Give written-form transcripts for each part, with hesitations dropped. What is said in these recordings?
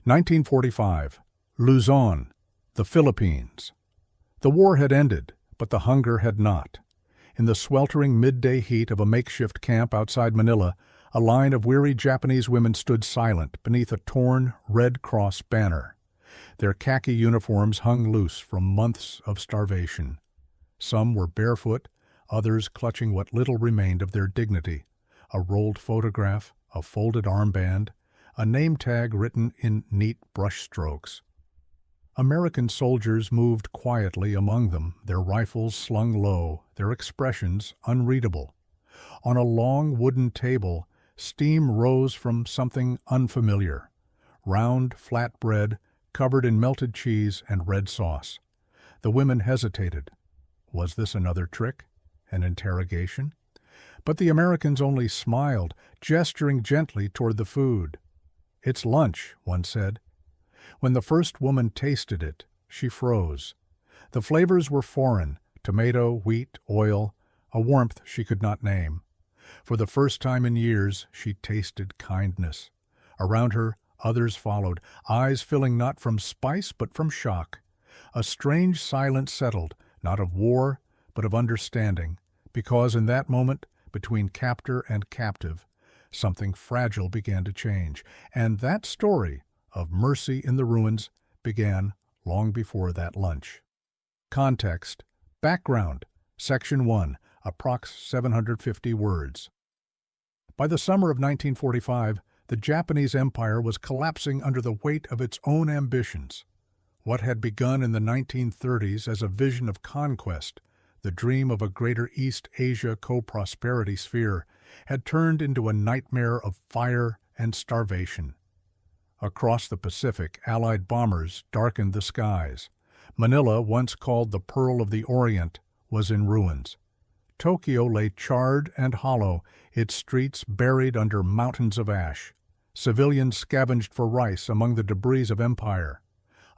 1945. Luzon, the Philippines. The war had ended, but the hunger had not. In the sweltering midday heat of a makeshift camp outside Manila, a line of weary Japanese women stood silent beneath a torn Red Cross banner. Their khaki uniforms hung loose from months of starvation. Some were barefoot, others clutching what little remained of their dignity: a rolled photograph, a folded armband, a name tag written in neat brushstrokes. American soldiers moved quietly among them, their rifles slung low, their expressions unreadable. On a long wooden table, steam rose from something unfamiliar: round, flat bread covered in melted cheese and red sauce. The women hesitated. Was this another trick? An interrogation? But the Americans only smiled, gesturing gently toward the food. "It's lunch," one said. When the first woman tasted it, she froze. The flavors were foreign: tomato, wheat, oil, a warmth she could not name. For the first time in years, she tasted kindness. Around her, others followed, eyes filling not from spice but from shock. A strange silence settled, not of war, but of understanding, because in that moment, between captor and captive, something fragile began to change, and that story of mercy in the ruins began long before that lunch. Context. Background. Section 1. Approx 750 words. By the summer of 1945, the Japanese Empire was collapsing under the weight of its own ambitions. What had begun in the 1930s as a vision of conquest, the dream of a greater East Asia co-prosperity sphere, had turned into a nightmare of fire and starvation. Across the Pacific, Allied bombers darkened the skies. Manila, once called the Pearl of the Orient, was in ruins. Tokyo lay charred and hollow, its streets buried under mountains of ash. Civilians scavenged for rice among the debris of empire.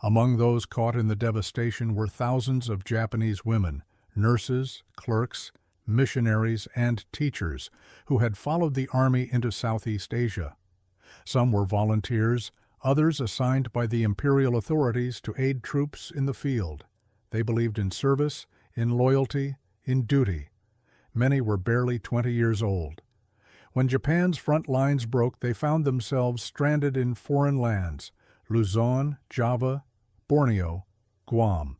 Among those caught in the devastation were thousands of Japanese women, nurses, clerks, missionaries, and teachers who had followed the army into Southeast Asia. Some were volunteers, others assigned by the imperial authorities to aid troops in the field. They believed in service, in loyalty, in duty. Many were barely 20 years old. When Japan's front lines broke, they found themselves stranded in foreign lands: Luzon, Java, Borneo, Guam.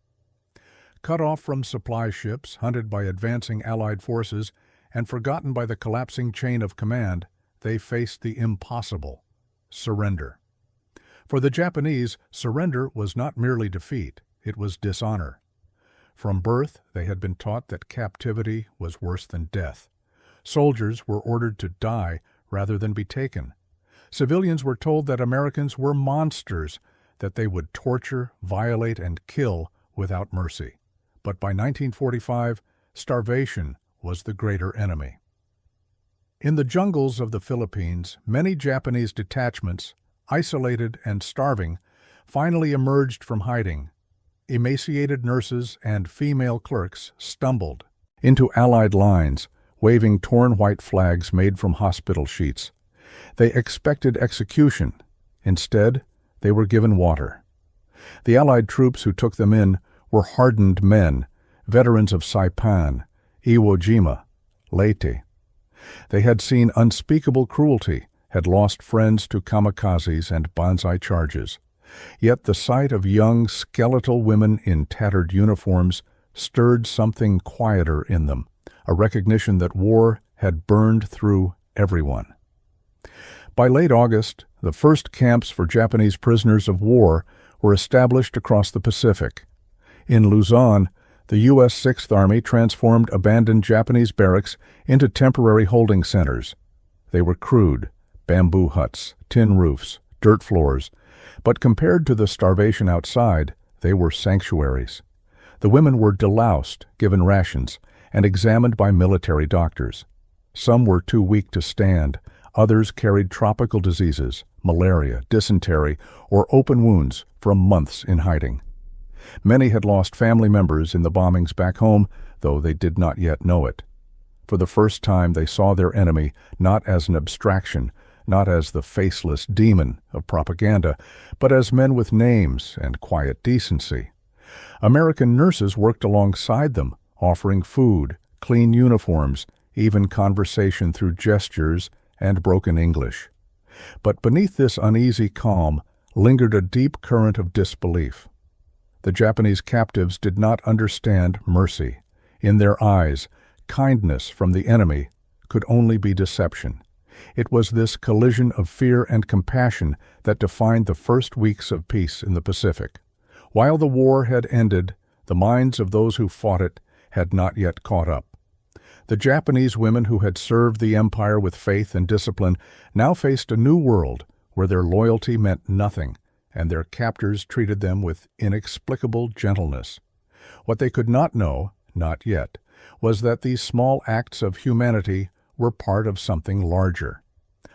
Cut off from supply ships, hunted by advancing Allied forces, and forgotten by the collapsing chain of command, they faced the impossible: surrender. For the Japanese, surrender was not merely defeat, it was dishonor. From birth, they had been taught that captivity was worse than death. Soldiers were ordered to die rather than be taken. Civilians were told that Americans were monsters, that they would torture, violate, and kill without mercy. But by 1945, starvation was the greater enemy. In the jungles of the Philippines, many Japanese detachments, isolated and starving, finally emerged from hiding. Emaciated nurses and female clerks stumbled into Allied lines, waving torn white flags made from hospital sheets. They expected execution. Instead, they were given water. The Allied troops who took them in were hardened men, veterans of Saipan, Iwo Jima, Leyte. They had seen unspeakable cruelty, had lost friends to kamikazes and banzai charges. Yet the sight of young, skeletal women in tattered uniforms stirred something quieter in them, a recognition that war had burned through everyone. By late August, the first camps for Japanese prisoners of war were established across the Pacific. In Luzon, the U.S. Sixth Army transformed abandoned Japanese barracks into temporary holding centers. They were crude: bamboo huts, tin roofs, dirt floors, but compared to the starvation outside, they were sanctuaries. The women were deloused, given rations, and examined by military doctors. Some were too weak to stand, others carried tropical diseases, malaria, dysentery, or open wounds from months in hiding. Many had lost family members in the bombings back home, though they did not yet know it. For the first time, they saw their enemy not as an abstraction, not as the faceless demon of propaganda, but as men with names and quiet decency. American nurses worked alongside them, offering food, clean uniforms, even conversation through gestures and broken English. But beneath this uneasy calm lingered a deep current of disbelief. The Japanese captives did not understand mercy. In their eyes, kindness from the enemy could only be deception. It was this collision of fear and compassion that defined the first weeks of peace in the Pacific. While the war had ended, the minds of those who fought it had not yet caught up. The Japanese women who had served the empire with faith and discipline now faced a new world where their loyalty meant nothing and their captors treated them with inexplicable gentleness. What they could not know, not yet, was that these small acts of humanity were part of something larger.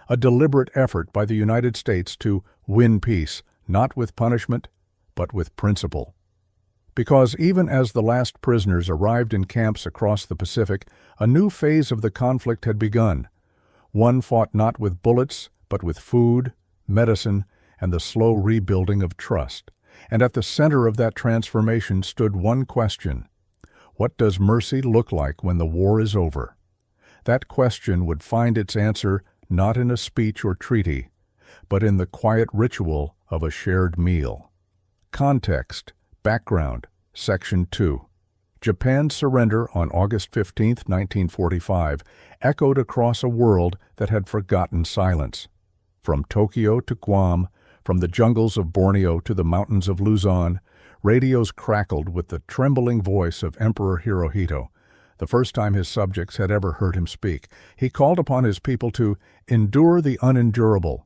A deliberate effort by the United States to win peace, not with punishment, but with principle. Because even as the last prisoners arrived in camps across the Pacific, a new phase of the conflict had begun. One fought not with bullets, but with food, medicine, and the slow rebuilding of trust. And at the center of that transformation stood one question: what does mercy look like when the war is over? That question would find its answer not in a speech or treaty, but in the quiet ritual of a shared meal. Context, background, Section 2. Japan's surrender on August 15, 1945, echoed across a world that had forgotten silence. From Tokyo to Guam, from the jungles of Borneo to the mountains of Luzon, radios crackled with the trembling voice of Emperor Hirohito. The first time his subjects had ever heard him speak, he called upon his people to endure the unendurable.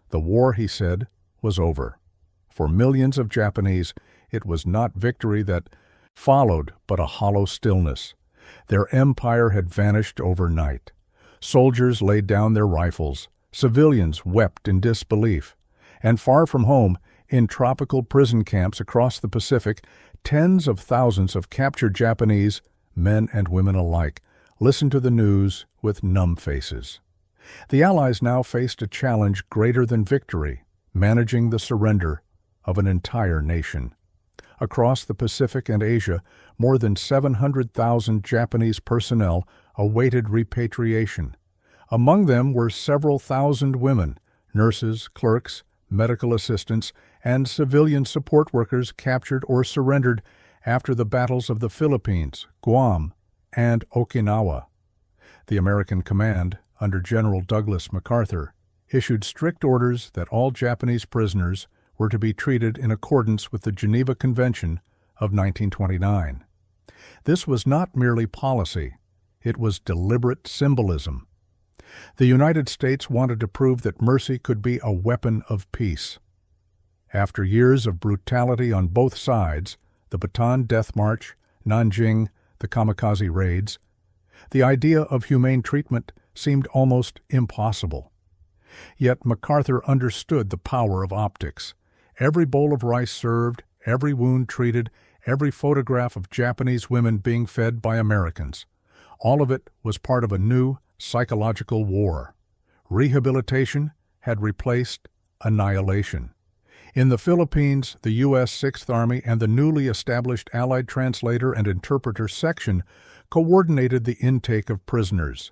The war, he said, was over. For millions of Japanese, it was not victory that followed, but a hollow stillness. Their empire had vanished overnight. Soldiers laid down their rifles. Civilians wept in disbelief. And far from home, in tropical prison camps across the Pacific, tens of thousands of captured Japanese, men and women alike, listened to the news with numb faces. The Allies now faced a challenge greater than victory, managing the surrender of an entire nation. Across the Pacific and Asia, more than 700,000 Japanese personnel awaited repatriation. Among them were several thousand women, nurses, clerks, medical assistants, and civilian support workers captured or surrendered after the battles of the Philippines, Guam, and Okinawa. The American command, under General Douglas MacArthur, issued strict orders that all Japanese prisoners were to be treated in accordance with the Geneva Convention of 1929. This was not merely policy, it was deliberate symbolism. The United States wanted to prove that mercy could be a weapon of peace. After years of brutality on both sides, the Bataan Death March, Nanjing, the kamikaze raids, the idea of humane treatment seemed almost impossible. Yet MacArthur understood the power of optics. Every bowl of rice served, every wound treated, every photograph of Japanese women being fed by Americans. All of it was part of a new psychological war. Rehabilitation had replaced annihilation. In the Philippines, the U.S. Sixth Army and the newly established Allied Translator and Interpreter Section coordinated the intake of prisoners.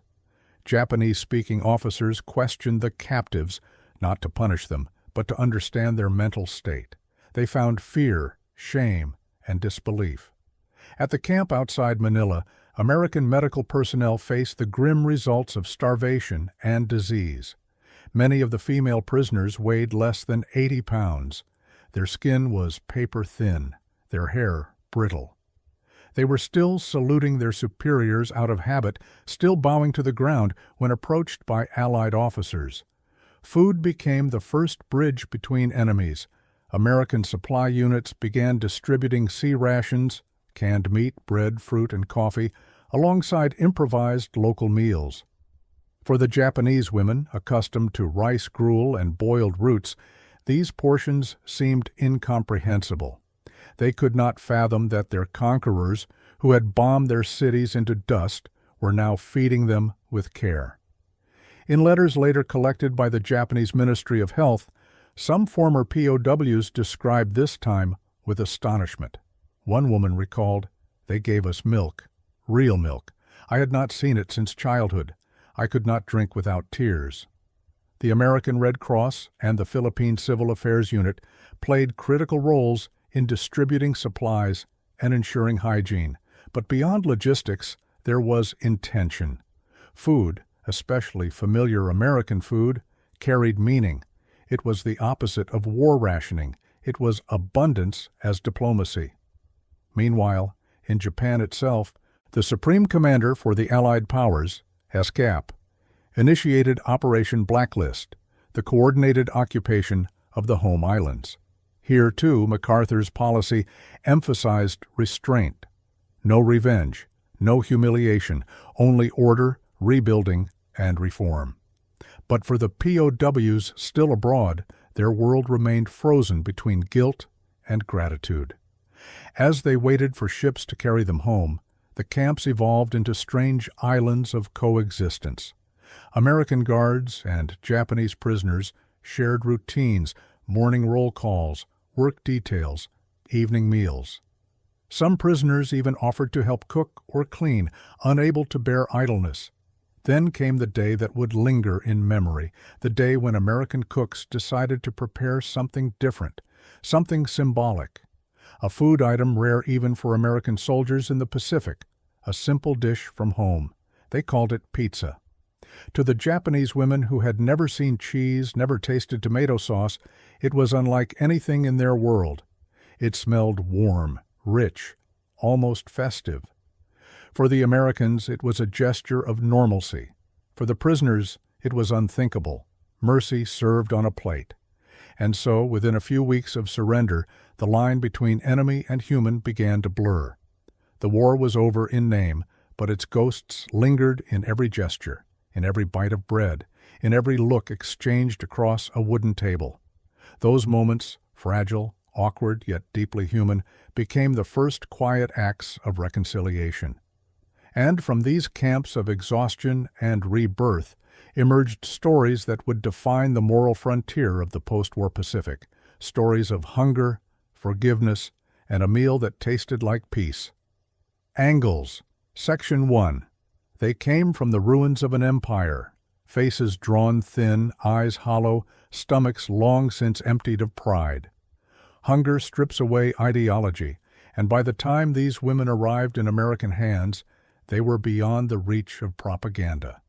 Japanese-speaking officers questioned the captives, not to punish them, but to understand their mental state. They found fear, shame, and disbelief. At the camp outside Manila, American medical personnel faced the grim results of starvation and disease. Many of the female prisoners weighed less than 80 pounds. Their skin was paper-thin, their hair brittle. They were still saluting their superiors out of habit, still bowing to the ground when approached by Allied officers. Food became the first bridge between enemies. American supply units began distributing sea rations, canned meat, bread, fruit, and coffee, alongside improvised local meals. For the Japanese women, accustomed to rice gruel and boiled roots, these portions seemed incomprehensible. They could not fathom that their conquerors, who had bombed their cities into dust, were now feeding them with care. In letters later collected by the Japanese Ministry of Health, some former POWs described this time with astonishment. One woman recalled, "They gave us milk, real milk. I had not seen it since childhood. I could not drink without tears." The American Red Cross and the Philippine Civil Affairs Unit played critical roles in distributing supplies and ensuring hygiene. But beyond logistics, there was intention. Food, especially familiar American food, carried meaning. It was the opposite of war rationing. It was abundance as diplomacy. Meanwhile, in Japan itself, the Supreme Commander for the Allied Powers, SCAP, initiated Operation Blacklist, the coordinated occupation of the home islands. Here, too, MacArthur's policy emphasized restraint. No revenge, no humiliation, only order, rebuilding, and reform. But for the POWs still abroad, their world remained frozen between guilt and gratitude. As they waited for ships to carry them home, the camps evolved into strange islands of coexistence. American guards and Japanese prisoners shared routines, morning roll calls, work details, evening meals. Some prisoners even offered to help cook or clean, unable to bear idleness. Then came the day that would linger in memory, the day when American cooks decided to prepare something different, something symbolic. A food item rare even for American soldiers in the Pacific, a simple dish from home. They called it pizza. To the Japanese women who had never seen cheese, never tasted tomato sauce, it was unlike anything in their world. It smelled warm, rich, almost festive. For the Americans, it was a gesture of normalcy. For the prisoners, it was unthinkable. Mercy served on a plate. And so, within a few weeks of surrender, the line between enemy and human began to blur. The war was over in name, but its ghosts lingered in every gesture, in every bite of bread, in every look exchanged across a wooden table. Those moments, fragile, awkward, yet deeply human, became the first quiet acts of reconciliation. And from these camps of exhaustion and rebirth emerged stories that would define the moral frontier of the post-war Pacific, stories of hunger, forgiveness, and a meal that tasted like peace. Angles, Section 1. They came from the ruins of an empire, faces drawn thin, eyes hollow, stomachs long since emptied of pride. Hunger strips away ideology, and by the time these women arrived in American hands, they were beyond the reach of propaganda.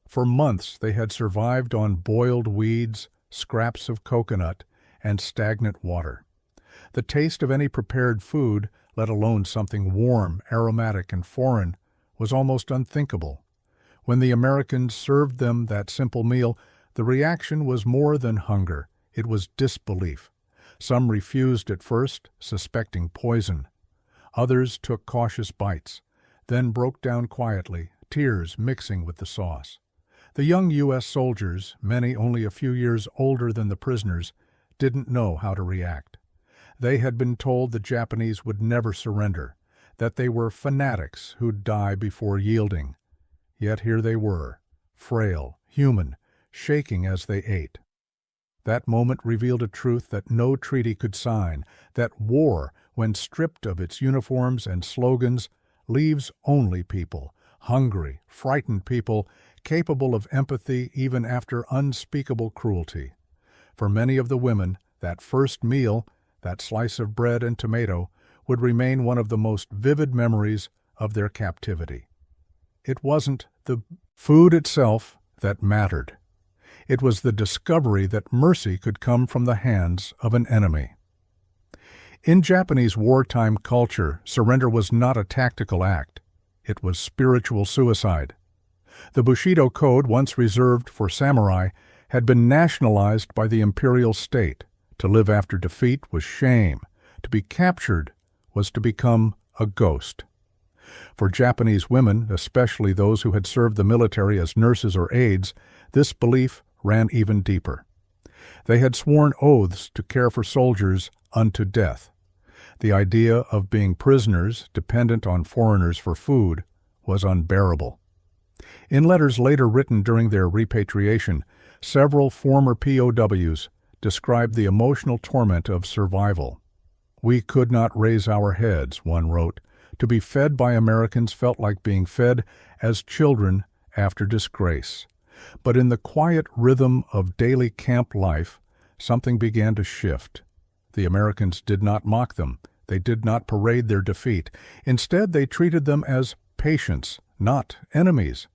For months they had survived on boiled weeds, scraps of coconut, and stagnant water. The taste of any prepared food, let alone something warm, aromatic, and foreign, was almost unthinkable. When the Americans served them that simple meal, the reaction was more than hunger. It was disbelief. Some refused at first, suspecting poison. Others took cautious bites, then broke down quietly, tears mixing with the sauce. The young U.S. soldiers, many only a few years older than the prisoners, didn't know how to react. They had been told the Japanese would never surrender, that they were fanatics who'd die before yielding. Yet here they were, frail, human, shaking as they ate. That moment revealed a truth that no treaty could sign, that war, when stripped of its uniforms and slogans, leaves only people, hungry, frightened people, capable of empathy even after unspeakable cruelty. For many of the women, that first meal, that slice of bread and tomato, would remain one of the most vivid memories of their captivity. It wasn't the food itself that mattered. It was the discovery that mercy could come from the hands of an enemy. In Japanese wartime culture, surrender was not a tactical act. It was spiritual suicide. The Bushido Code, once reserved for samurai, had been nationalized by the imperial state. To live after defeat was shame. To be captured was to become a ghost. For Japanese women, especially those who had served the military as nurses or aides, this belief ran even deeper. They had sworn oaths to care for soldiers unto death. The idea of being prisoners, dependent on foreigners for food, was unbearable. In letters later written during their repatriation, several former POWs described the emotional torment of survival. "We could not raise our heads," one wrote. "To be fed by Americans felt like being fed as children after disgrace." But in the quiet rhythm of daily camp life, something began to shift. The Americans did not mock them. They did not parade their defeat. Instead, they treated them as patients, not enemies.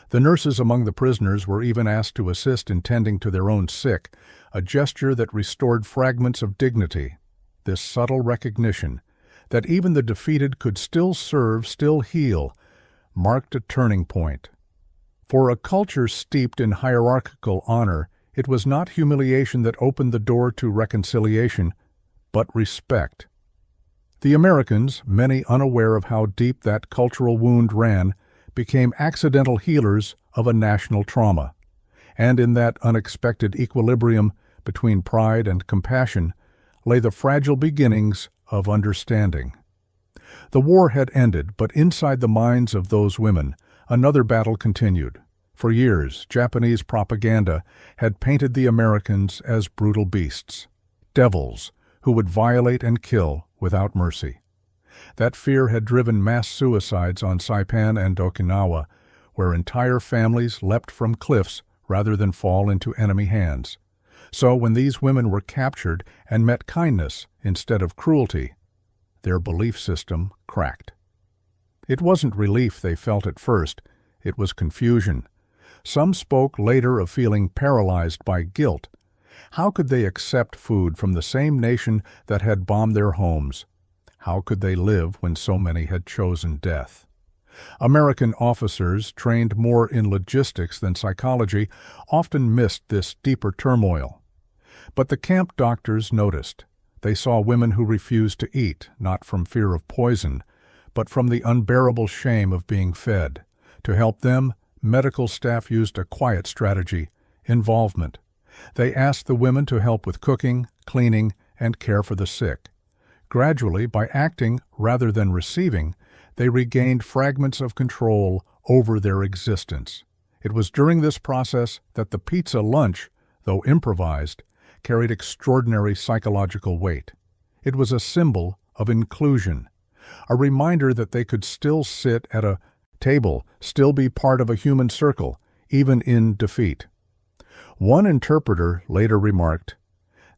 The nurses among the prisoners were even asked to assist in tending to their own sick, a gesture that restored fragments of dignity. This subtle recognition that even the defeated could still serve, still heal, marked a turning point. For a culture steeped in hierarchical honor, it was not humiliation that opened the door to reconciliation, but respect. The Americans, many unaware of how deep that cultural wound ran, became accidental healers of a national trauma. And in that unexpected equilibrium between pride and compassion lay the fragile beginnings of understanding. The war had ended, but inside the minds of those women, another battle continued. For years, Japanese propaganda had painted the Americans as brutal beasts, devils who would violate and kill without mercy. That fear had driven mass suicides on Saipan and Okinawa, where entire families leapt from cliffs rather than fall into enemy hands. So when these women were captured and met kindness instead of cruelty, their belief system cracked. It wasn't relief they felt at first, it was confusion. Some spoke later of feeling paralyzed by guilt. How could they accept food from the same nation that had bombed their homes? How could they live when so many had chosen death? American officers, trained more in logistics than psychology, often missed this deeper turmoil. But the camp doctors noticed. They saw women who refused to eat, not from fear of poison, but from the unbearable shame of being fed. To help them, medical staff used a quiet strategy: involvement. They asked the women to help with cooking, cleaning, and care for the sick. Gradually, by acting rather than receiving, they regained fragments of control over their existence. It was during this process that the pizza lunch, though improvised, carried extraordinary psychological weight. It was a symbol of inclusion, a reminder that they could still sit at a table, still be part of a human circle, even in defeat. One interpreter later remarked,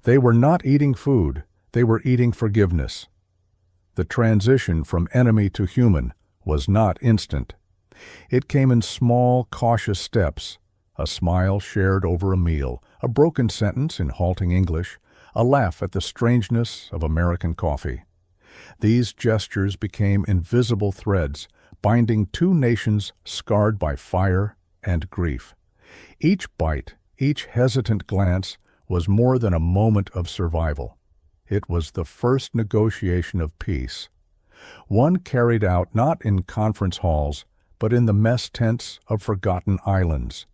"They were not eating food, they were eating forgiveness." The transition from enemy to human was not instant. It came in small, cautious steps: a smile shared over a meal, a broken sentence in halting English, a laugh at the strangeness of American coffee. These gestures became invisible threads, binding two nations scarred by fire and grief. Each bite, each hesitant glance, was more than a moment of survival. It was the first negotiation of peace, one carried out not in conference halls, but in the mess tents of forgotten islands.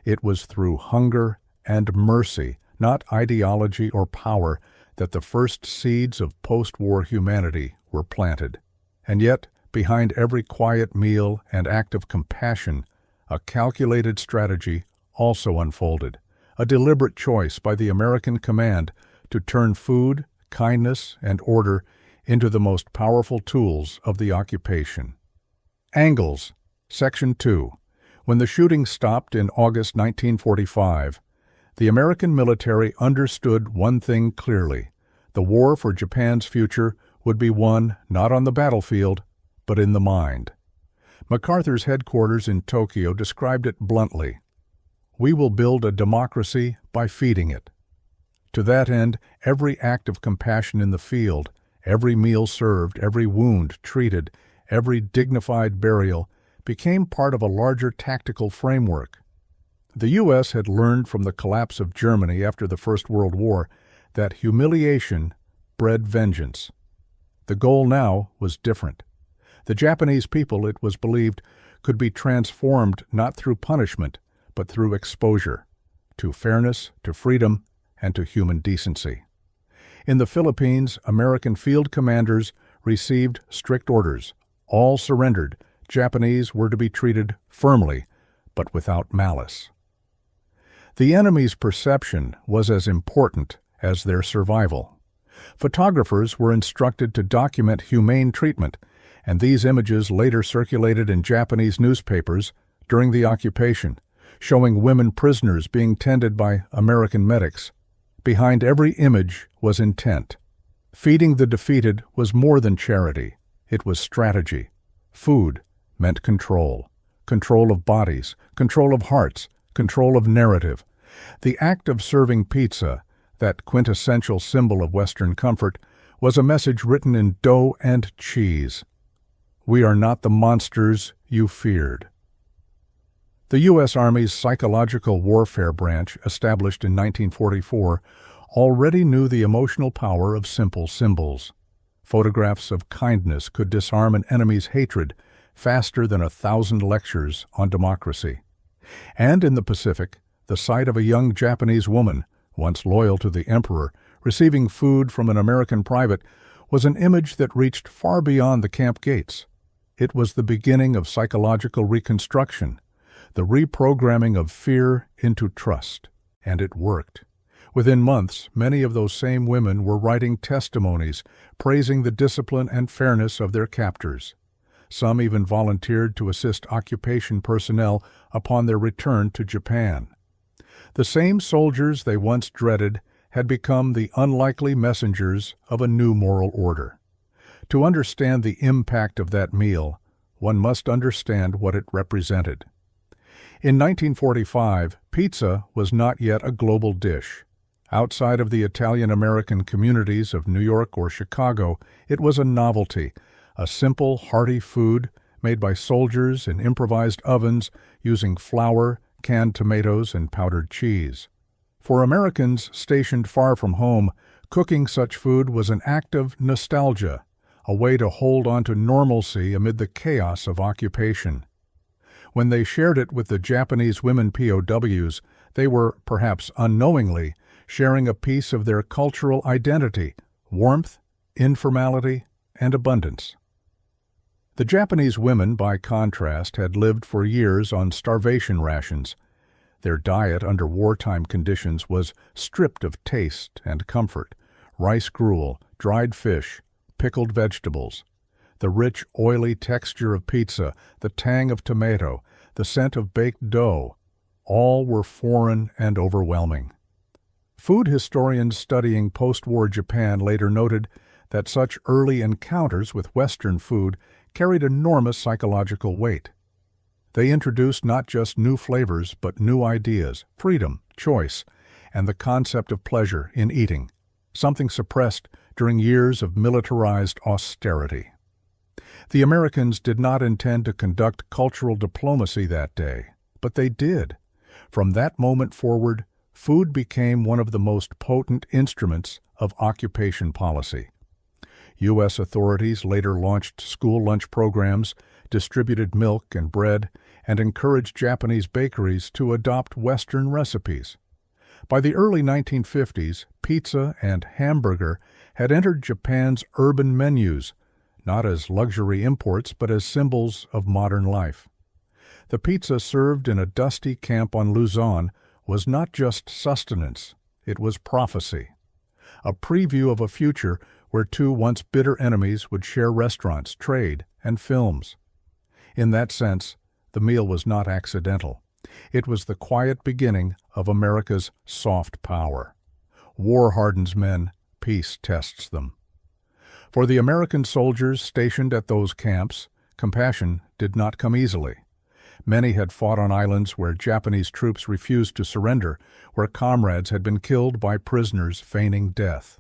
It was through hunger and mercy, not ideology or power, that the first seeds of post-war humanity were planted. And yet, behind every quiet meal and act of compassion, a calculated strategy also unfolded, a deliberate choice by the American command to turn food, kindness, and order into the most powerful tools of the occupation. Angles, Section 2. When the shooting stopped in August 1945, the American military understood one thing clearly: the war for Japan's future would be won not on the battlefield, but in the mind. MacArthur's headquarters in Tokyo described it bluntly: "We will build a democracy by feeding it." To that end, every act of compassion in the field, every meal served, every wound treated, every dignified burial became part of a larger tactical framework. The U.S. had learned from the collapse of Germany after the First World War that humiliation bred vengeance. The goal now was different. The Japanese people, it was believed, could be transformed not through punishment, but through exposure, to fairness, to freedom, and to human decency. In the Philippines, American field commanders received strict orders. All surrendered. Japanese were to be treated firmly, but without malice. The enemy's perception was as important as their survival. Photographers were instructed to document humane treatment, and these images later circulated in Japanese newspapers during the occupation, showing women prisoners being tended by American medics. Behind every image was intent. Feeding the defeated was more than charity. It was strategy. Food meant control. Control of bodies, control of hearts, control of narrative. The act of serving pizza, that quintessential symbol of Western comfort, was a message written in dough and cheese. We are not the monsters you feared. The U.S. Army's Psychological Warfare Branch, established in 1944, already knew the emotional power of simple symbols. Photographs of kindness could disarm an enemy's hatred faster than 1,000 lectures on democracy. And in the Pacific, the sight of a young Japanese woman, once loyal to the emperor, receiving food from an American private, was an image that reached far beyond the camp gates. It was the beginning of psychological reconstruction, the reprogramming of fear into trust. And it worked. Within months, many of those same women were writing testimonies praising the discipline and fairness of their captors. Some even volunteered to assist occupation personnel upon their return to Japan. The same soldiers they once dreaded had become the unlikely messengers of a new moral order. To understand the impact of that meal, one must understand what it represented. In 1945, pizza was not yet a global dish. Outside of the Italian-American communities of New York or Chicago, it was a novelty, a simple, hearty food made by soldiers in improvised ovens using flour, canned tomatoes, and powdered cheese. For Americans stationed far from home, cooking such food was an act of nostalgia, a way to hold on to normalcy amid the chaos of occupation. When they shared it with the Japanese women POWs, they were, perhaps unknowingly, sharing a piece of their cultural identity, warmth, informality, and abundance. The Japanese women, by contrast, had lived for years on starvation rations. Their diet under wartime conditions was stripped of taste and comfort: rice gruel, dried fish, pickled vegetables. The rich, oily texture of pizza, the tang of tomato, the scent of baked dough, all were foreign and overwhelming. Food historians studying post-war Japan later noted that such early encounters with Western food carried enormous psychological weight. They introduced not just new flavors, but new ideas, freedom, choice, and the concept of pleasure in eating, something suppressed during years of militarized austerity. The Americans did not intend to conduct cultural diplomacy that day, but they did. From that moment forward, food became one of the most potent instruments of occupation policy. U.S. authorities later launched school lunch programs, distributed milk and bread, and encouraged Japanese bakeries to adopt Western recipes. By the early 1950s, pizza and hamburger had entered Japan's urban menus, not as luxury imports but as symbols of modern life. The pizza served in a dusty camp on Luzon was not just sustenance, it was prophecy, a preview of a future where two once bitter enemies would share restaurants, trade, and films. In that sense, the meal was not accidental. It was the quiet beginning of America's soft power. War hardens men, peace tests them. For the American soldiers stationed at those camps, compassion did not come easily. Many had fought on islands where Japanese troops refused to surrender, where comrades had been killed by prisoners feigning death.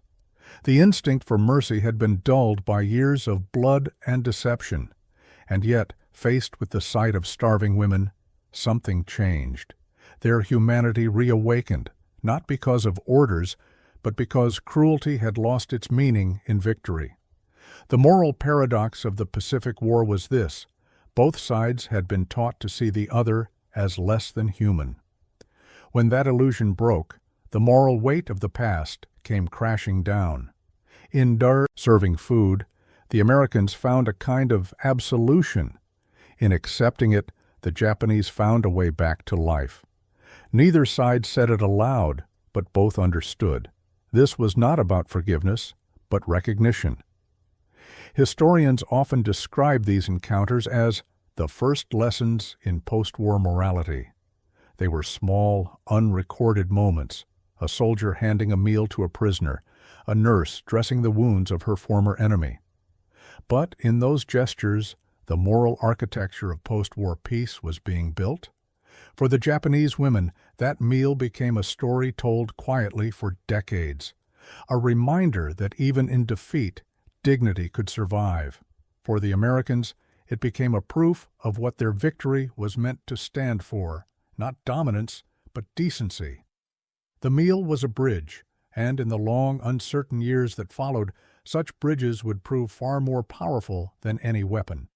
The instinct for mercy had been dulled by years of blood and deception, and yet, faced with the sight of starving women, something changed. Their humanity reawakened, not because of orders, but because cruelty had lost its meaning in victory. The moral paradox of the Pacific War was this: both sides had been taught to see the other as less than human. When that illusion broke, the moral weight of the past came crashing down. In serving food, the Americans found a kind of absolution. In accepting it, the Japanese found a way back to life. Neither side said it aloud, but both understood. This was not about forgiveness, but recognition. Historians often describe these encounters as the first lessons in post-war morality. They were small, unrecorded moments, a soldier handing a meal to a prisoner, a nurse dressing the wounds of her former enemy. But in those gestures, the moral architecture of post-war peace was being built. For the Japanese women, that meal became a story told quietly for decades, a reminder that even in defeat, dignity could survive. For the Americans, it became a proof of what their victory was meant to stand for, not dominance, but decency. The meal was a bridge, and in the long, uncertain years that followed, such bridges would prove far more powerful than any weapon.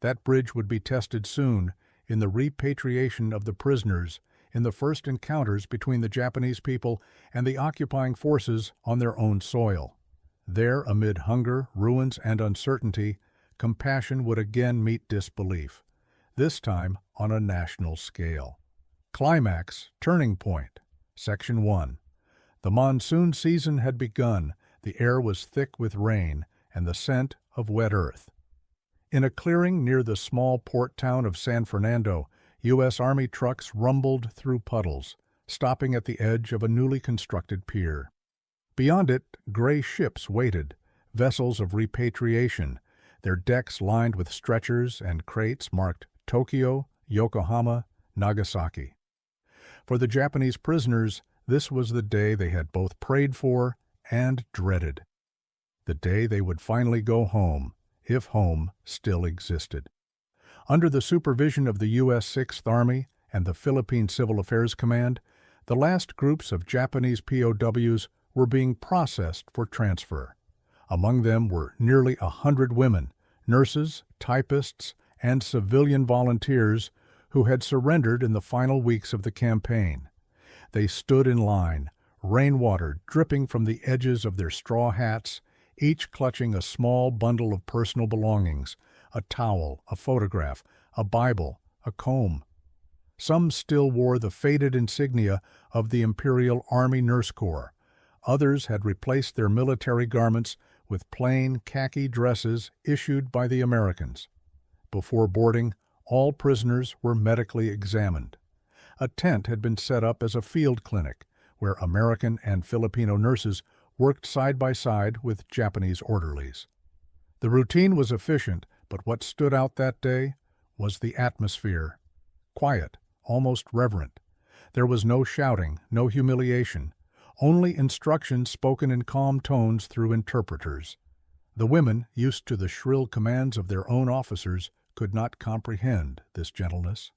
That bridge would be tested soon in the repatriation of the prisoners, in the first encounters between the Japanese people and the occupying forces on their own soil. There, amid hunger, ruins, and uncertainty, compassion would again meet disbelief, this time on a national scale. Climax, Turning Point, Section 1. The monsoon season had begun, the air was thick with rain and the scent of wet earth. In a clearing near the small port town of San Fernando, U.S. Army trucks rumbled through puddles, stopping at the edge of a newly constructed pier. Beyond it, gray ships waited, vessels of repatriation, their decks lined with stretchers and crates marked Tokyo, Yokohama, Nagasaki. For the Japanese prisoners, this was the day they had both prayed for and dreaded. The day they would finally go home, if home still existed. Under the supervision of the U.S. 6th Army and the Philippine Civil Affairs Command, the last groups of Japanese POWs were being processed for transfer. Among them were nearly 100 women, nurses, typists, and civilian volunteers who had surrendered in the final weeks of the campaign. They stood in line, rainwater dripping from the edges of their straw hats, each clutching a small bundle of personal belongings, a towel, a photograph, a Bible, a comb. Some still wore the faded insignia of the Imperial Army Nurse Corps. Others had replaced their military garments with plain khaki dresses issued by the Americans. Before boarding, all prisoners were medically examined. A tent had been set up as a field clinic, where American and Filipino nurses worked side by side with Japanese orderlies. The routine was efficient, but what stood out that day was the atmosphere. Quiet, almost reverent. There was no shouting, no humiliation, only instructions spoken in calm tones through interpreters. The women, used to the shrill commands of their own officers, could not comprehend this gentleness.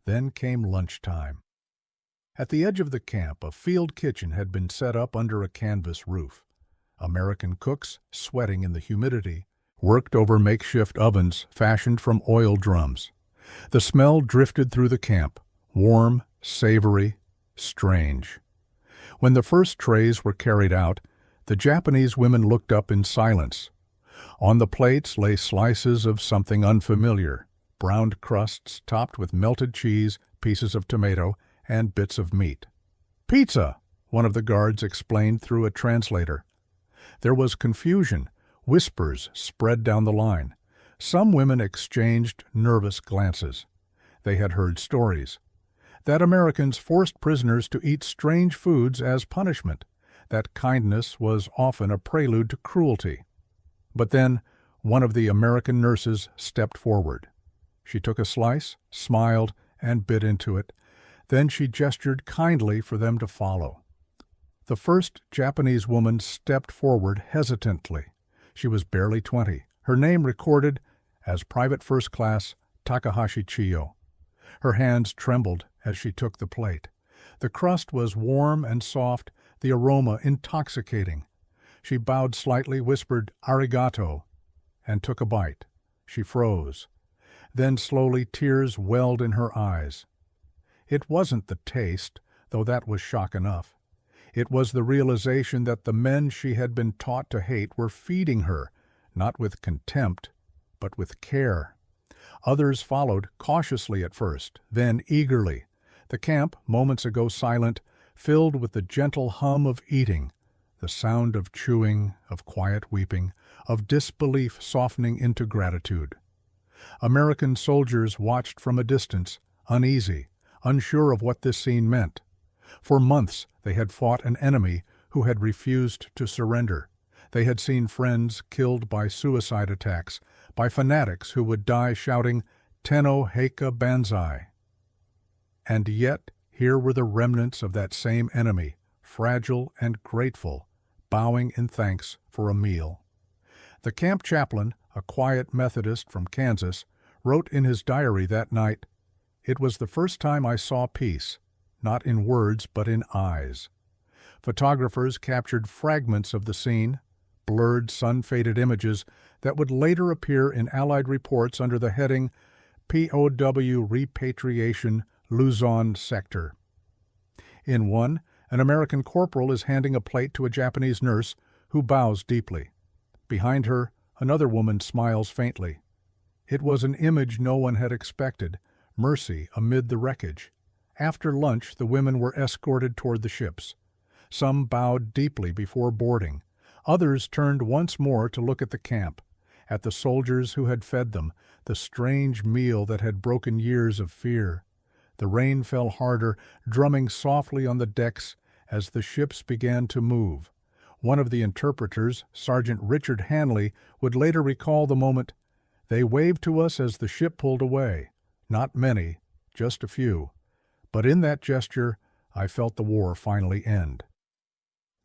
Then came lunchtime. At the edge of the camp, a field kitchen had been set up under a canvas roof. American cooks, sweating in the humidity, worked over makeshift ovens fashioned from oil drums. The smell drifted through the camp, warm, savory, strange. When the first trays were carried out, the Japanese women looked up in silence. On the plates lay slices of something unfamiliar, browned crusts topped with melted cheese, pieces of tomato, and bits of meat. "Pizza," one of the guards explained through a translator. There was confusion. Whispers spread down the line. Some women exchanged nervous glances. They had heard stories that Americans forced prisoners to eat strange foods as punishment, that kindness was often a prelude to cruelty. But then, one of the American nurses stepped forward. She took a slice, smiled, and bit into it. Then she gestured kindly for them to follow. The first Japanese woman stepped forward hesitantly. She was barely 20, her name recorded as Private First Class Takahashi Chiyo. Her hands trembled as she took the plate. The crust was warm and soft, the aroma intoxicating. She bowed slightly, whispered "arigato," and took a bite. She froze. Then slowly tears welled in her eyes. It wasn't the taste, though that was shock enough. It was the realization that the men she had been taught to hate were feeding her, not with contempt, but with care. Others followed, cautiously at first, then eagerly. The camp, moments ago silent, filled with the gentle hum of eating, the sound of chewing, of quiet weeping, of disbelief softening into gratitude. American soldiers watched from a distance, uneasy, unsure of what this scene meant. For months they had fought an enemy who had refused to surrender. They had seen friends killed by suicide attacks, by fanatics who would die shouting, "Tenno Heika Banzai." And yet here were the remnants of that same enemy, fragile and grateful, bowing in thanks for a meal. The camp chaplain, a quiet Methodist from Kansas, wrote in his diary that night, "It was the first time I saw peace, not in words but in eyes." Photographers captured fragments of the scene, blurred, sun-faded images that would later appear in Allied reports under the heading POW Repatriation Luzon Sector. In one, an American corporal is handing a plate to a Japanese nurse who bows deeply. Behind her, another woman smiles faintly. It was an image no one had expected, mercy amid the wreckage. After lunch, the women were escorted toward the ships. Some bowed deeply before boarding. Others turned once more to look at the camp, at the soldiers who had fed them, the strange meal that had broken years of fear. The rain fell harder, drumming softly on the decks as the ships began to move. One of the interpreters, Sergeant Richard Hanley, would later recall the moment, "They waved to us as the ship pulled away. Not many, just a few. But in that gesture, I felt the war finally end."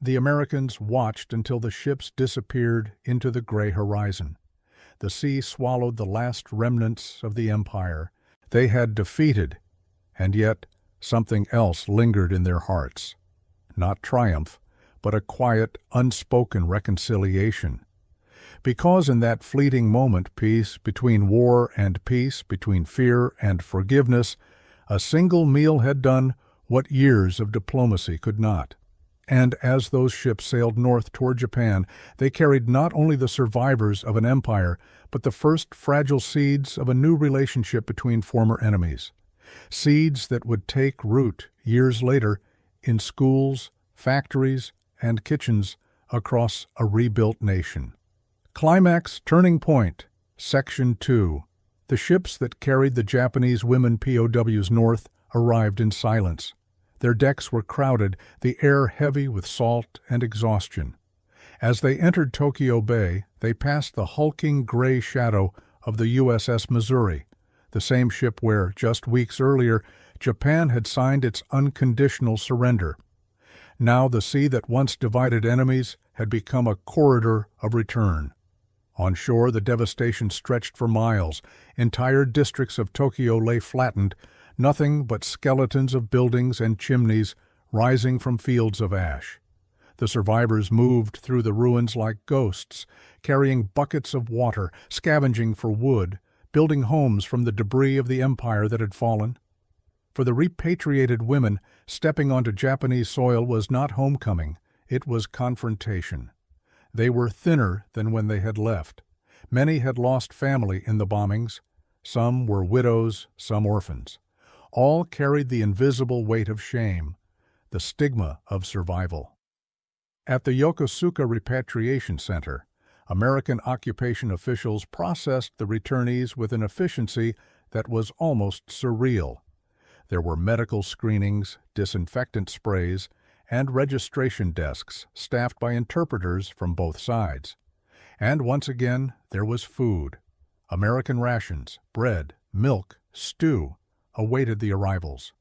The Americans watched until the ships disappeared into the gray horizon. The sea swallowed the last remnants of the empire. They had defeated, and yet something else lingered in their hearts. Not triumph, but a quiet, unspoken reconciliation. Because in that fleeting moment, peace between war and peace, between fear and forgiveness, a single meal had done what years of diplomacy could not. And as those ships sailed north toward Japan, they carried not only the survivors of an empire, but the first fragile seeds of a new relationship between former enemies. Seeds that would take root years later in schools, factories, and kitchens across a rebuilt nation. Climax Turning Point, Section 2. The ships that carried the Japanese women POWs north arrived in silence. Their decks were crowded, the air heavy with salt and exhaustion. As they entered Tokyo Bay, they passed the hulking gray shadow of the USS Missouri, the same ship where, just weeks earlier, Japan had signed its unconditional surrender. Now the sea that once divided enemies had become a corridor of return. On shore, the devastation stretched for miles. Entire districts of Tokyo lay flattened, nothing but skeletons of buildings and chimneys rising from fields of ash. The survivors moved through the ruins like ghosts, carrying buckets of water, scavenging for wood, building homes from the debris of the empire that had fallen. For the repatriated women, stepping onto Japanese soil was not homecoming, it was confrontation. They were thinner than when they had left. Many had lost family in the bombings. Some were widows, some orphans. All carried the invisible weight of shame, the stigma of survival. At the Yokosuka Repatriation Center, American occupation officials processed the returnees with an efficiency that was almost surreal. There were medical screenings, disinfectant sprays, and registration desks staffed by interpreters from both sides. And once again, there was food. American rations, bread, milk, stew, awaited the arrivals.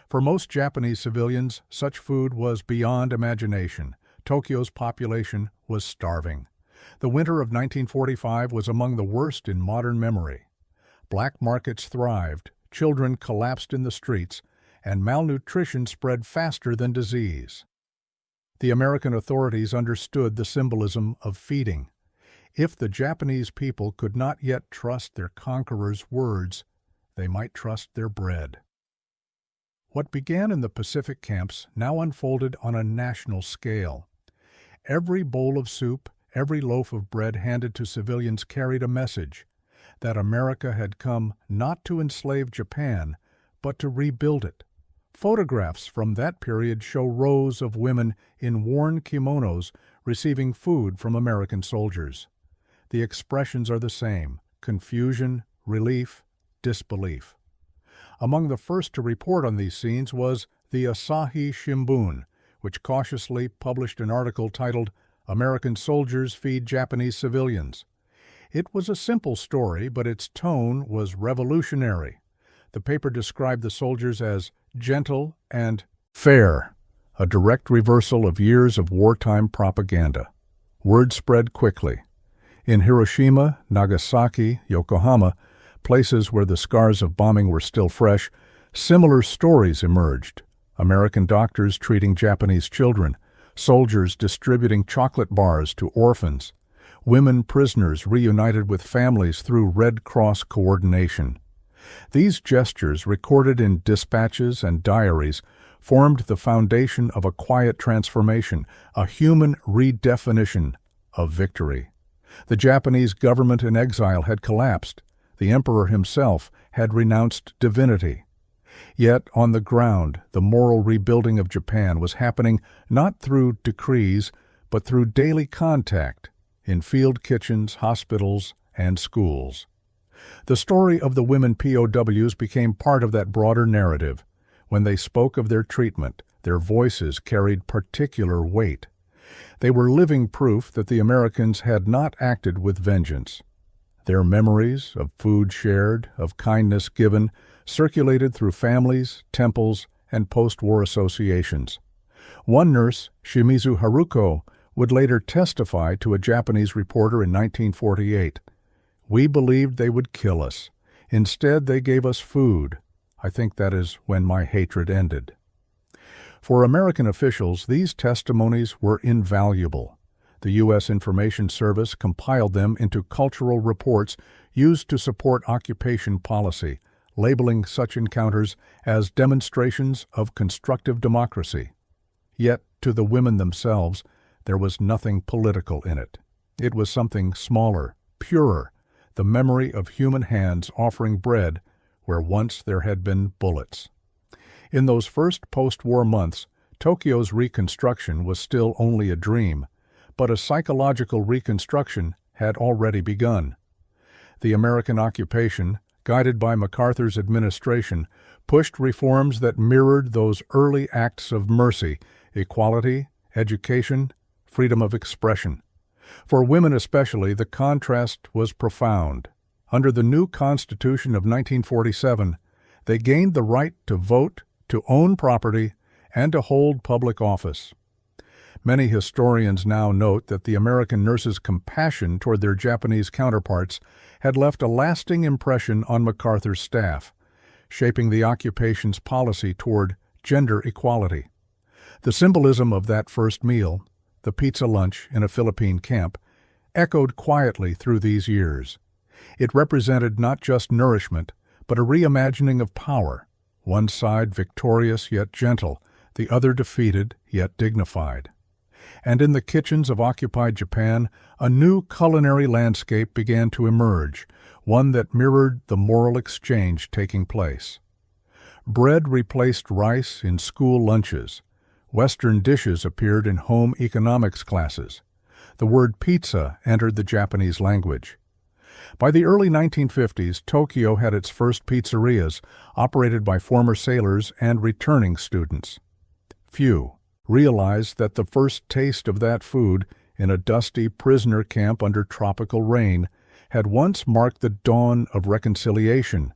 For most Japanese civilians, such food was beyond imagination. Tokyo's population was starving. The winter of 1945 was among the worst in modern memory. Black markets thrived, children collapsed in the streets, and malnutrition spread faster than disease. The American authorities understood the symbolism of feeding. If the Japanese people could not yet trust their conquerors' words, they might trust their bread. What began in the Pacific camps now unfolded on a national scale. Every bowl of soup, every loaf of bread handed to civilians carried a message. that America had come not to enslave Japan, but to rebuild it. Photographs from that period show rows of women in worn kimonos receiving food from American soldiers. The expressions are the same: confusion, relief, disbelief. Among the first to report on these scenes was the Asahi Shimbun, which cautiously published an article titled "American Soldiers Feed Japanese Civilians." It was a simple story, but its tone was revolutionary. The paper described the soldiers as gentle and fair, a direct reversal of years of wartime propaganda. Word spread quickly. In Hiroshima, Nagasaki, Yokohama, places where the scars of bombing were still fresh, similar stories emerged. American doctors treating Japanese children, soldiers distributing chocolate bars to orphans, women prisoners reunited with families through Red Cross coordination. These gestures, recorded in dispatches and diaries, formed the foundation of a quiet transformation, a human redefinition of victory. The Japanese government in exile had collapsed. The emperor himself had renounced divinity. Yet, on the ground, the moral rebuilding of Japan was happening not through decrees, but through daily contact in field kitchens, hospitals, and schools. The story of the women POWs became part of that broader narrative. When they spoke of their treatment, their voices carried particular weight. They were living proof that the Americans had not acted with vengeance. Their memories of food shared, of kindness given, circulated through families, temples, and post-war associations. One nurse, Shimizu Haruko, would later testify to a Japanese reporter in 1948. "We believed they would kill us. Instead, they gave us food. I think that is when my hatred ended." For American officials, these testimonies were invaluable. The U.S. Information Service compiled them into cultural reports used to support occupation policy, labeling such encounters as demonstrations of constructive democracy. Yet, to the women themselves, there was nothing political in it. It was something smaller, purer, the memory of human hands offering bread where once there had been bullets. In those first post-war months, Tokyo's reconstruction was still only a dream, but a psychological reconstruction had already begun. The American occupation, guided by MacArthur's administration, pushed reforms that mirrored those early acts of mercy: equality, education, freedom of expression. For women especially, the contrast was profound. Under the new Constitution of 1947, they gained the right to vote, to own property, and to hold public office. Many historians now note that the American nurses' compassion toward their Japanese counterparts had left a lasting impression on MacArthur's staff, shaping the occupation's policy toward gender equality. The symbolism of that first meal, the pizza lunch in a Philippine camp, echoed quietly through these years. It represented not just nourishment, but a reimagining of power, one side victorious yet gentle, the other defeated yet dignified. And in the kitchens of occupied Japan, a new culinary landscape began to emerge, one that mirrored the moral exchange taking place. Bread replaced rice in school lunches. Western dishes appeared in home economics classes. The word pizza entered the Japanese language. By the early 1950s, Tokyo had its first pizzerias, operated by former sailors and returning students. Few realized that the first taste of that food in a dusty prisoner camp under tropical rain had once marked the dawn of reconciliation.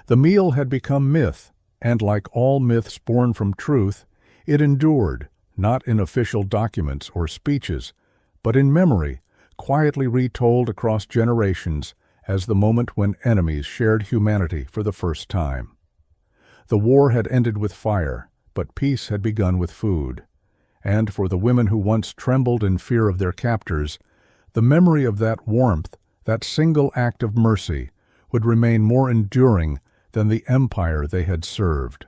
The meal had become myth, and like all myths born from truth, it endured, not in official documents or speeches, but in memory, quietly retold across generations as the moment when enemies shared humanity for the first time. The war had ended with fire, but peace had begun with food. And for the women who once trembled in fear of their captors, the memory of that warmth, that single act of mercy, would remain more enduring than the empire they had served.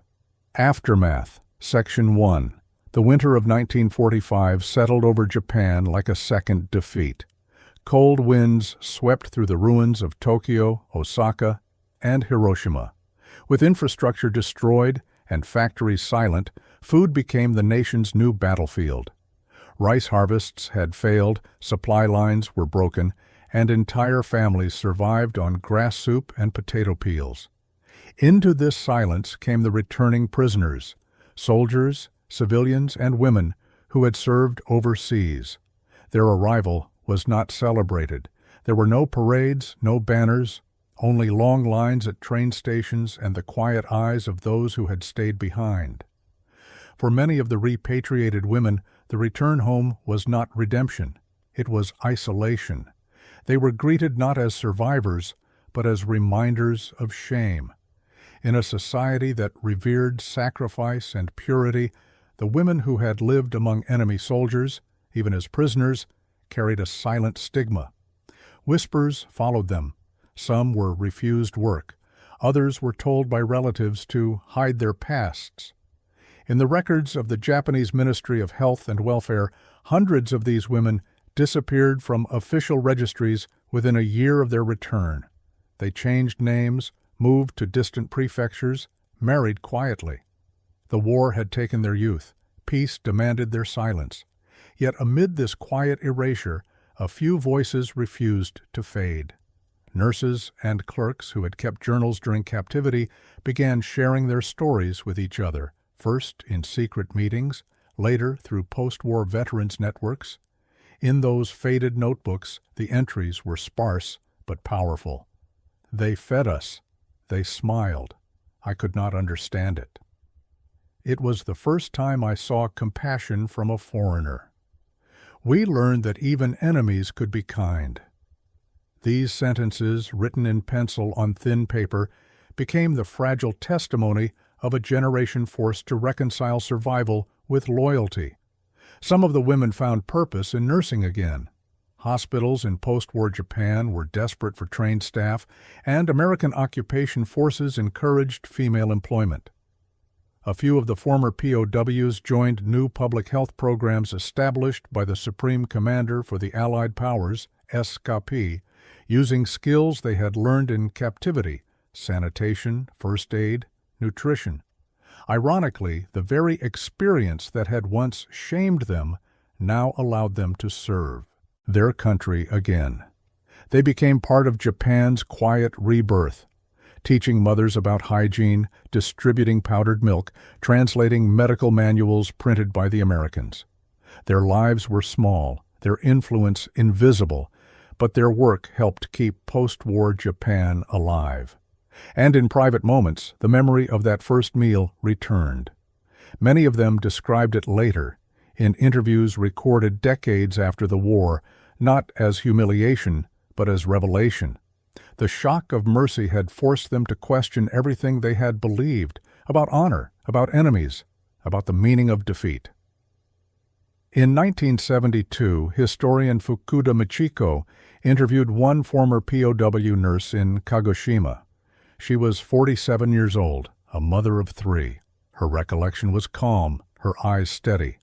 Aftermath, Section 1. The winter of 1945 settled over Japan like a second defeat. Cold winds swept through the ruins of Tokyo, Osaka, and Hiroshima. With infrastructure destroyed and factories silent, food became the nation's new battlefield. Rice harvests had failed, supply lines were broken, and entire families survived on grass soup and potato peels. Into this silence came the returning prisoners, soldiers, civilians, and women who had served overseas. Their arrival was not celebrated. There were no parades, no banners, only long lines at train stations and the quiet eyes of those who had stayed behind. For many of the repatriated women, the return home was not redemption. It was isolation. They were greeted not as survivors, but as reminders of shame. In a society that revered sacrifice and purity, the women who had lived among enemy soldiers, even as prisoners, carried a silent stigma. Whispers followed them. Some were refused work. Others were told by relatives to hide their pasts. In the records of the Japanese Ministry of Health and Welfare, hundreds of these women disappeared from official registries within a year of their return. They changed names, moved to distant prefectures, married quietly. The war had taken their youth. Peace demanded their silence. Yet amid this quiet erasure, a few voices refused to fade. Nurses and clerks who had kept journals during captivity began sharing their stories with each other, first in secret meetings, later through post-war veterans networks. In those faded notebooks, the entries were sparse but powerful. They fed us. They smiled. I could not understand it. It was the first time I saw compassion from a foreigner. We learned that even enemies could be kind. These sentences, written in pencil on thin paper, became the fragile testimony of a generation forced to reconcile survival with loyalty. Some of the women found purpose in nursing again. Hospitals in post-war Japan were desperate for trained staff, and American occupation forces encouraged female employment. A few of the former POWs joined new public health programs established by the Supreme Commander for the Allied Powers, SCOP, using skills they had learned in captivity: sanitation, first aid, nutrition. Ironically, the very experience that had once shamed them now allowed them to serve their country again. They became part of Japan's quiet rebirth, teaching mothers about hygiene, distributing powdered milk, translating medical manuals printed by the Americans. Their lives were small, their influence invisible, but their work helped keep post-war Japan alive. And in private moments, the memory of that first meal returned. Many of them described it later, in interviews recorded decades after the war, not as humiliation, but as revelation. The shock of mercy had forced them to question everything they had believed, about honor, about enemies, about the meaning of defeat. In 1972, historian Fukuda Michiko interviewed one former POW nurse in Kagoshima. She was 47 years old, a mother of 3. Her recollection was calm, her eyes steady.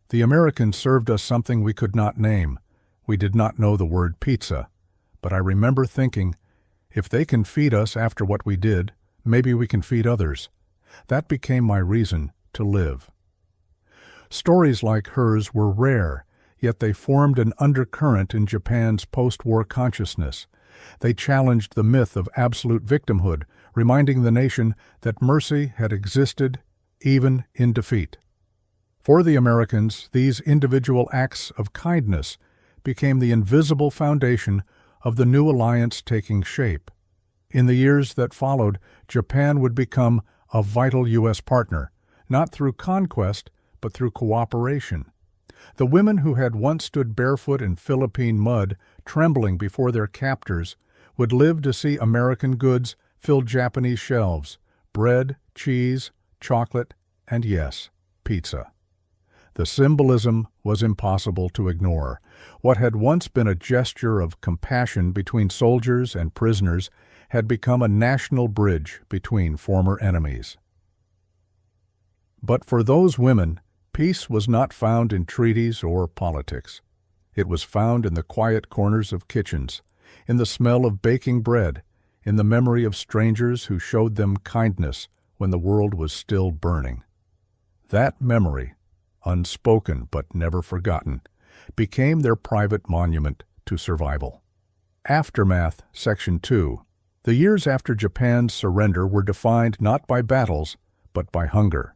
The Americans served us something we could not name. We did not know the word pizza, but I remember thinking, if they can feed us after what we did, maybe we can feed others. That became my reason to live. Stories like hers were rare, yet they formed an undercurrent in Japan's post-war consciousness. They challenged the myth of absolute victimhood, reminding the nation that mercy had existed even in defeat. For the Americans, these individual acts of kindness became the invisible foundation of the new alliance taking shape. In the years that followed, Japan would become a vital U.S. partner, not through conquest, but through cooperation. The women who had once stood barefoot in Philippine mud, trembling before their captors, would live to see American goods fill Japanese shelves: bread, cheese, chocolate, and yes, pizza. The symbolism was impossible to ignore. What had once been a gesture of compassion between soldiers and prisoners had become a national bridge between former enemies. But for those women, peace was not found in treaties or politics. It was found in the quiet corners of kitchens, in the smell of baking bread, in the memory of strangers who showed them kindness when the world was still burning. That memory, unspoken but never forgotten, became their private monument to survival. Aftermath, Section 2. The years after Japan's surrender were defined not by battles, but by hunger.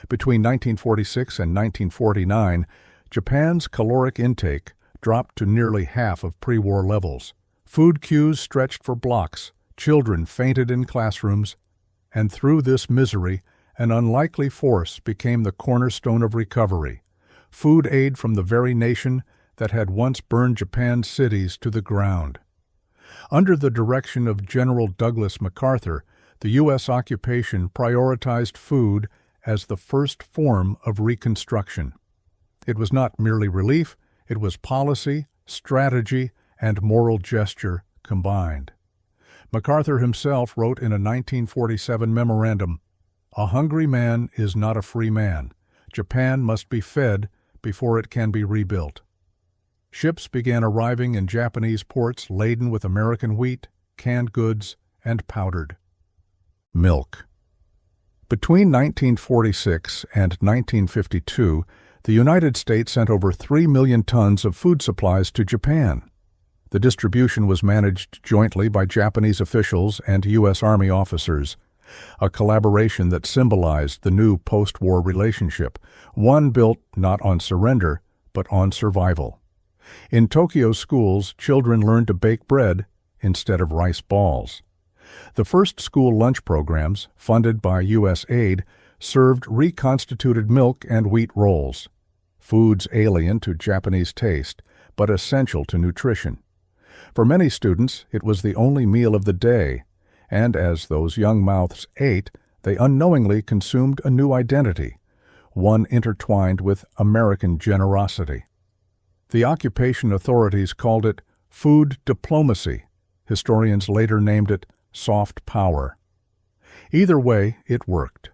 Between 1946 and 1949, Japan's caloric intake dropped to nearly half of pre-war levels. Food queues stretched for blocks, children fainted in classrooms, and through this misery, an unlikely force became the cornerstone of recovery, food aid from the very nation that had once burned Japan's cities to the ground. Under the direction of General Douglas MacArthur, the U.S. occupation prioritized food as the first form of reconstruction. It was not merely relief, it was policy, strategy, and moral gesture combined. MacArthur himself wrote in a 1947 memorandum, "A hungry man is not a free man. Japan must be fed before it can be rebuilt." Ships began arriving in Japanese ports laden with American wheat, canned goods, and powdered milk. Between 1946 and 1952, the United States sent over 3 million tons of food supplies to Japan. The distribution was managed jointly by Japanese officials and U.S. Army officers, a collaboration that symbolized the new post-war relationship, one built not on surrender, but on survival. In Tokyo schools, children learned to bake bread instead of rice balls. The first school lunch programs, funded by U.S. aid, served reconstituted milk and wheat rolls, foods alien to Japanese taste, but essential to nutrition. For many students, it was the only meal of the day, and as those young mouths ate, they unknowingly consumed a new identity, one intertwined with American generosity. The occupation authorities called it food diplomacy. Historians later named it soft power. Either way, it worked.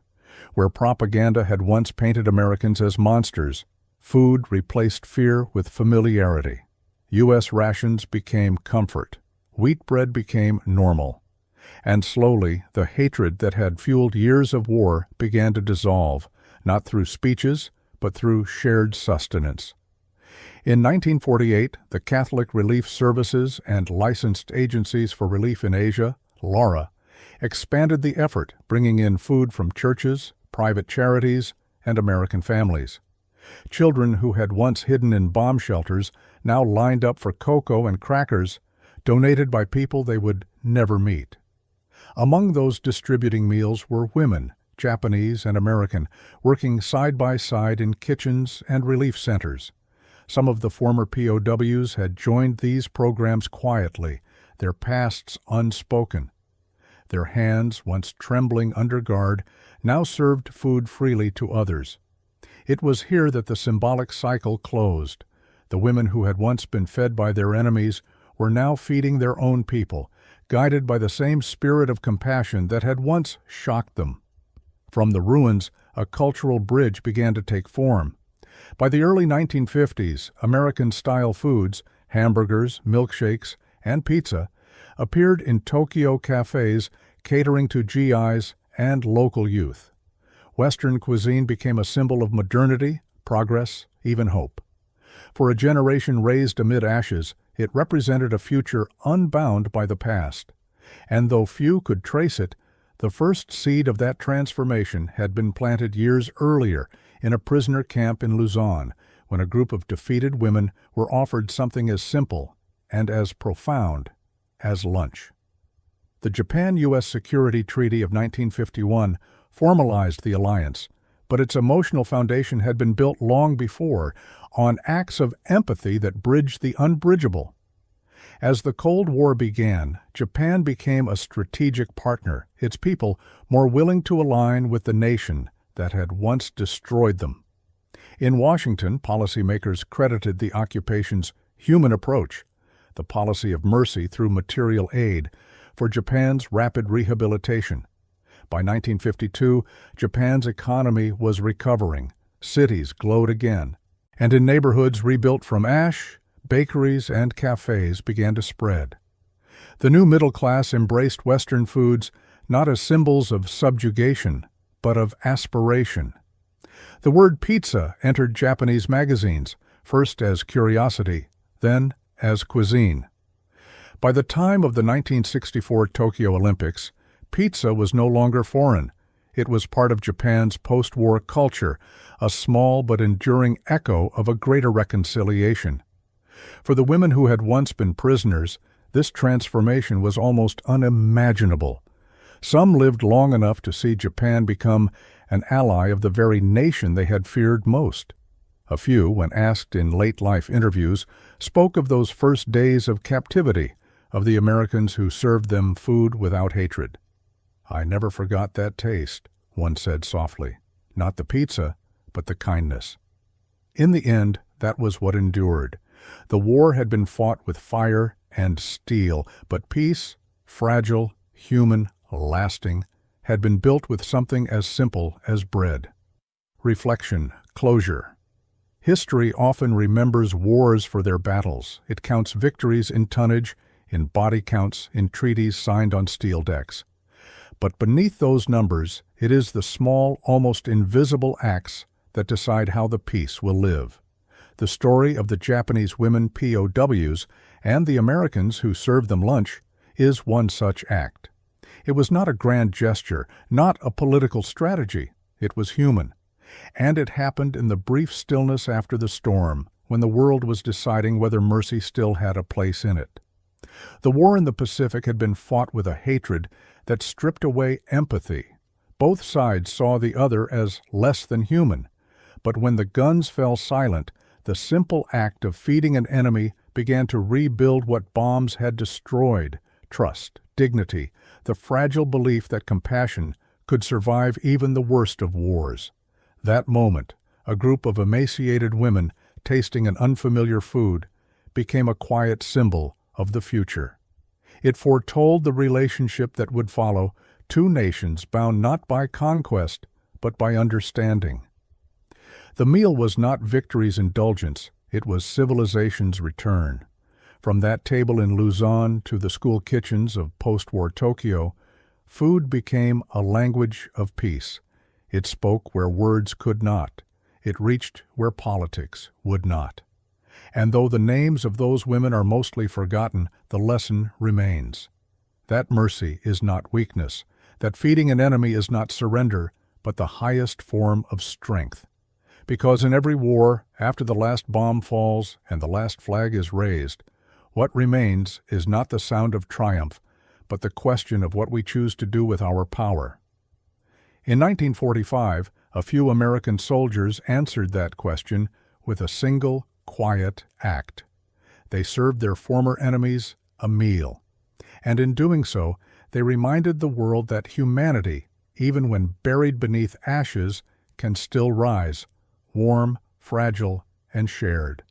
Where propaganda had once painted Americans as monsters, food replaced fear with familiarity. U.S. rations became comfort. Wheat bread became normal. And slowly, the hatred that had fueled years of war began to dissolve, not through speeches, but through shared sustenance. In 1948, the Catholic Relief Services and Licensed Agencies for Relief in Asia, LARA, expanded the effort, bringing in food from churches, private charities, and American families. Children who had once hidden in bomb shelters now lined up for cocoa and crackers, donated by people they would never meet. Among those distributing meals were women, Japanese and American, working side by side in kitchens and relief centers. Some of the former POWs had joined these programs quietly, their pasts unspoken. Their hands, once trembling under guard, now served food freely to others. It was here that the symbolic cycle closed. The women who had once been fed by their enemies were now feeding their own people, guided by the same spirit of compassion that had once shocked them. From the ruins, a cultural bridge began to take form. By the early 1950s, American-style foods, hamburgers, milkshakes, and pizza, appeared in Tokyo cafes catering to GIs and local youth. Western cuisine became a symbol of modernity, progress, even hope. For a generation raised amid ashes, it represented a future unbound by the past. And though few could trace it, the first seed of that transformation had been planted years earlier in a prisoner camp in Luzon, when a group of defeated women were offered something as simple and as profound as lunch. The Japan-U.S. Security Treaty of 1951 formalized the alliance, but its emotional foundation had been built long before on acts of empathy that bridged the unbridgeable. As the Cold War began, Japan became a strategic partner, its people more willing to align with the nation that had once destroyed them. In Washington, policymakers credited the occupation's human approach, the policy of mercy through material aid, for Japan's rapid rehabilitation. By 1952, Japan's economy was recovering, cities glowed again, and in neighborhoods rebuilt from ash, bakeries and cafes began to spread. The new middle class embraced Western foods not as symbols of subjugation, but of aspiration. The word pizza entered Japanese magazines, first as curiosity, then as cuisine. By the time of the 1964 Tokyo Olympics, pizza was no longer foreign. It was part of Japan's post-war culture, a small but enduring echo of a greater reconciliation. For the women who had once been prisoners, this transformation was almost unimaginable. Some lived long enough to see Japan become an ally of the very nation they had feared most. A few, when asked in late-life interviews, spoke of those first days of captivity, of the Americans who served them food without hatred. "I never forgot that taste," one said softly. Not the pizza, but the kindness. In the end, that was what endured. The war had been fought with fire and steel, but peace, fragile, human, lasting, had been built with something as simple as bread. Reflection, closure. History often remembers wars for their battles. It counts victories in tonnage, in body counts, in treaties signed on steel decks. But beneath those numbers, it is the small, almost invisible acts that decide how the peace will live. The story of the Japanese women POWs and the Americans who served them lunch is one such act. It was not a grand gesture, not a political strategy. It was human. And it happened in the brief stillness after the storm, when the world was deciding whether mercy still had a place in it. The war in the Pacific had been fought with a hatred that stripped away empathy. Both sides saw the other as less than human. But when the guns fell silent, the simple act of feeding an enemy began to rebuild what bombs had destroyed: trust, dignity, the fragile belief that compassion could survive even the worst of wars. That moment, a group of emaciated women tasting an unfamiliar food became a quiet symbol of the future. It foretold the relationship that would follow, two nations bound not by conquest, but by understanding. The meal was not victory's indulgence, it was civilization's return. From that table in Luzon to the school kitchens of post-war Tokyo, food became a language of peace. It spoke where words could not. It reached where politics would not. And though the names of those women are mostly forgotten, the lesson remains. That mercy is not weakness, that feeding an enemy is not surrender, but the highest form of strength. Because in every war, after the last bomb falls and the last flag is raised, what remains is not the sound of triumph, but the question of what we choose to do with our power. In 1945, a few American soldiers answered that question with a single, quiet act. They served their former enemies a meal. And in doing so, they reminded the world that humanity, even when buried beneath ashes, can still rise, warm, fragile, and shared.